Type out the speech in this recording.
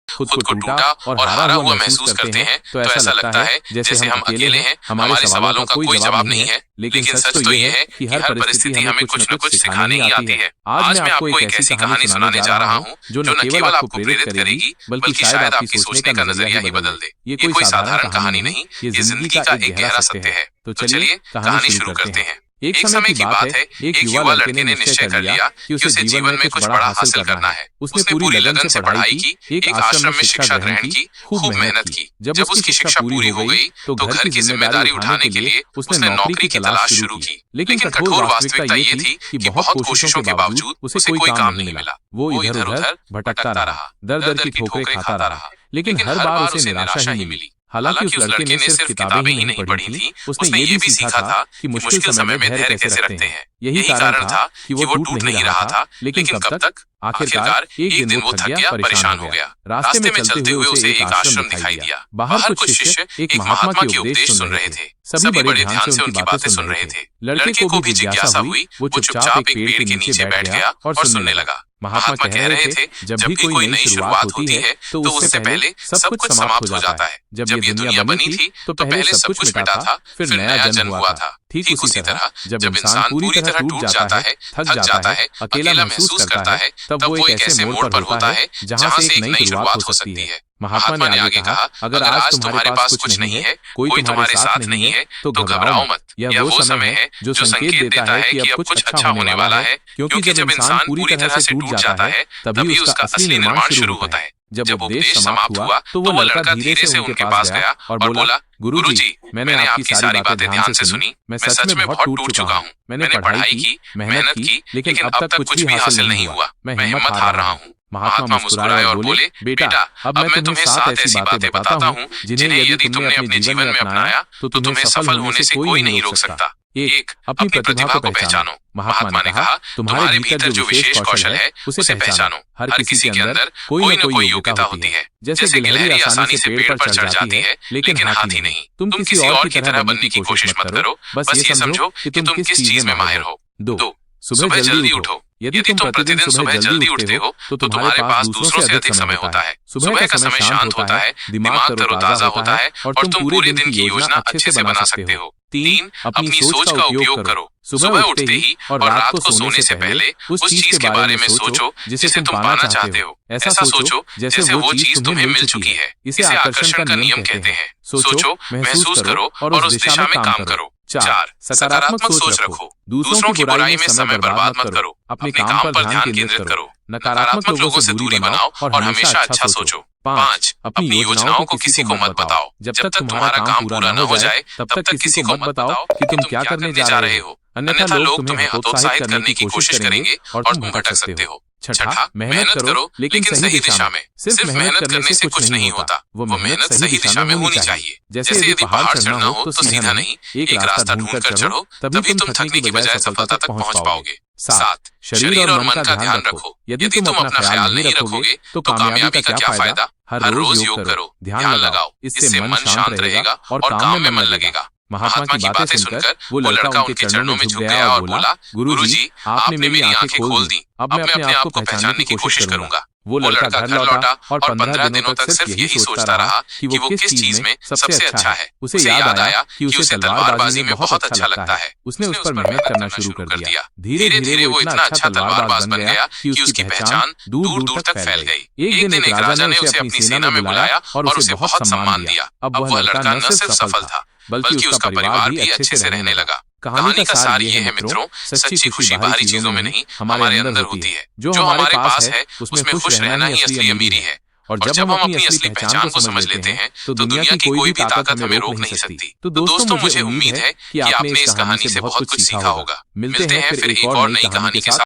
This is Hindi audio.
खुद को टूटा और हारा हुआ महसूस करते हैं तो ऐसा लगता है जैसे हम अकेले हैं, हमारे सवालों का कोई जवाब नहीं है। लेकिन सच तो ये है कि हर परिस्थिति हमें कुछ न कुछ सिखाने ही आती है। आज मैं आपको एक ऐसी कहानी सुनाने जा रहा हूँ जो न केवल आपको प्रेरित करेगी बल्कि शायद आपकी सोचने का नजरिया ही बदल दे। ये कोई साधारण कहानी नहीं, ये जिंदगी का एक गहरा सत्य है। तो चलिए कहानी शुरू करते हैं। एक समय की बात है, एक युवा लड़के ने निश्चय कर लिया कि उसे जीवन में कुछ बड़ा हासिल करना है। उसने पूरी लगन से पढ़ाई की, एक आश्रम में शिक्षा ग्रहण की, खूब मेहनत की। जब उसकी शिक्षा पूरी हो गई तो घर की जिम्मेदारी उठाने के लिए उसने नौकरी की तलाश शुरू की। लेकिन कठोर वास्तविकता ये थी कि बहुत कोशिशों के बावजूद उसे कोई काम नहीं मिला। वो इधर उधर भटकता रहा, दर दर की ठोकरें खाता रहा, लेकिन हर बार उसे निराशा ही मिली। हालांकि उस लड़के ने सिर्फ किताबें ही नहीं पढ़ी थी, उसने ये भी सीखा था कि मुश्किल समय में धैर्य कैसे रखते हैं। यही कारण था कि वो टूट नहीं रहा था। लेकिन कब तक? आखिरकार एक दिन वो थक गया, परेशान हो गया। रास्ते में चलते हुए उसे एक आश्रम दिखाई दिया। बाहर कुछ शिष्य एक महात्मा के उपदेश सुन रहे थे। सभी बड़े ध्यान से उनकी बातें सुन रहे थे। लड़के को भी जिज्ञासा हुई। वो चुपचाप एक पेड़ के नीचे बैठ गया और सुनने लगा। महात्मा कह रहे थे, जब भी कोई नई शुरुआत होती है तो उससे पहले सब कुछ समाप्त हो जाता है। जब ये दुनिया बनी थी तो पहले सब कुछ मिटा था, फिर नया जन्म हुआ था। ठीक उसी तरह जब इंसान पूरी तरह टूट जाता है, थक जाता है, अकेला महसूस करता है, तब वो एक ऐसे मोड़ पर होता है जहाँ से एक नई शुरुआत हो सकती है। महात्मा ने आगे कहा, अगर आज तुम्हारे पास कुछ नहीं है, कोई तुम्हारे साथ नहीं है, तो घबराओ मत। यह वो समय है जो संकेत देता है कि अब कुछ अच्छा होने वाला है, क्योंकि जब इंसान पूरी तरह से टूट जाता है तभी उसका असली निर्माण शुरू होता है। जब उपदेश समाप्त हुआ तो वो लड़का धीरे से उनके पास गया और बोला, गुरुजी, मैंने आपकी सारी बातें ध्यान से सुनी। मैं सच में बहुत टूट चुका हूँ। मैंने पढ़ाई की, मेहनत की, लेकिन अब तक कुछ भी हासिल नहीं हुआ। मैं हिम्मत हार रहा हूँ। महात्मा मुस्कुराए और बोले, बेटा, अब मैं तुम्हें 7 ऐसी बातें बताता हूँ जिन्हें यदि तुमने अपने जीवन में अपनाया तो तुम्हें सफल होने से कोई नहीं रोक सकता। 1. अपनी प्रतिभा को पहचानो। महात्मा ने कहा, तुम्हारे भीतर जो विशेष कौशल है उसे पहचानो। हर किसी के अंदर कोई न कोई योग्यता होती है। जैसे गिलहरी आसानी से पेड़ पर चढ़ जाती है लेकिन हाथी नहीं। तुम किसी और की तरह बनने की कोशिश मत करो, बस ये समझो कि तुम किस चीज में माहिर हो। 2. सुबह जल्दी उठो। यदि तुम प्रतिदिन सुबह जल्दी उठते हो तो तुम्हारे पास दूसरों से अधिक समय होता है। सुबह का समय शांत होता है, दिमाग तरोताजा होता है और तुम पूरे दिन की योजना अच्छे से बना सकते हो। 3. अपनी सोच का उपयोग करो। सुबह उठते ही और रात को सोने से पहले उस चीज के बारे में सोचो जिसे तुम पाना चाहते हो। ऐसा सोचो जैसे वो चीज तुम्हें मिल चुकी है। इसे आकर्षण का नियम कहते हैं। सोचो, महसूस करो और उस दिशा में काम करो। 4. सकारात्मक सोच रखो। दूसरों की बुराई में समय बर्बाद मत करो, अपने काम पर ध्यान केंद्रित करो। नकारात्मक लोगों से दूरी बनाओ और हमेशा अच्छा सोचो। 5. अपनी योजनाओं को किसी को मत बताओ। जब तक तुम्हारा काम पूरा न हो जाए तब तक किसी को मत बताओ कि तुम क्या करने जा रहे हो, अन्यथा लोग तुम्हें हतोत्साहित करने की कोशिश करेंगे और तुम भटक सकते हो। 6. मेहनत करो लेकिन सही दिशा में। सिर्फ मेहनत करने से कुछ नहीं होता, वो मेहनत सही दिशा में होनी चाहिए। जैसे यदि पहाड़ चढ़ना हो तो सीधा नहीं, एक रास्ता ढूंढकर चढ़ो, तभी तुम थकने की बजाय सफलता तक पहुंच पाओगे। 7. शरीर और मन का ध्यान रखो। यदि तुम अपना ख्याल नहीं रखोगे तो कामयाबी का क्या फायदा। हर रोज योग करो, ध्यान लगाओ, इससे मन शांत रहेगा और काम में मन लगेगा। महात्मा की बातें सुनकर वो लड़का उनके चरणों में झुक गया और बोला, गुरुजी, आपने मेरी आंखें खोल दी। अब मैं अपने आप को पहचानने की कोशिश करूंगा। वो लड़का घर लौटा और 15 दिनों तक सिर्फ यही सोचता रहा कि वो किस चीज में सबसे अच्छा है। उसे याद आया कि उसे तलवारबाजी में बहुत अच्छा लगता है। उसने उस पर मेहनत करना शुरू कर दिया। धीरे धीरे वो इतना अच्छा तलवारबाज बन गया कि उसकी पहचान दूर दूर तक फैल गई। एक दिन एक राजा ने उसे अपनी सेना में बुलाया और उसे बहुत सम्मान दिया। अब वह लड़का न सिर्फ सफल था बल्कि उसका परिवार भी अच्छे से रहने लगा। कहानी का सार ये है मित्रों, सच्ची खुशी बाहरी चीजों में नहीं हमारे अंदर होती है। जो हमारे पास है उसमें खुश रहना ही असली अमीरी है। और जब हम अपनी असली पहचान को समझ लेते हैं तो दुनिया की कोई भी ताकत हमें रोक नहीं सकती। तो दोस्तों, मुझे उम्मीद है कि आपने इस कहानी से बहुत कुछ सीखा होगा। मिलते हैं फिर एक और नई कहानी के साथ।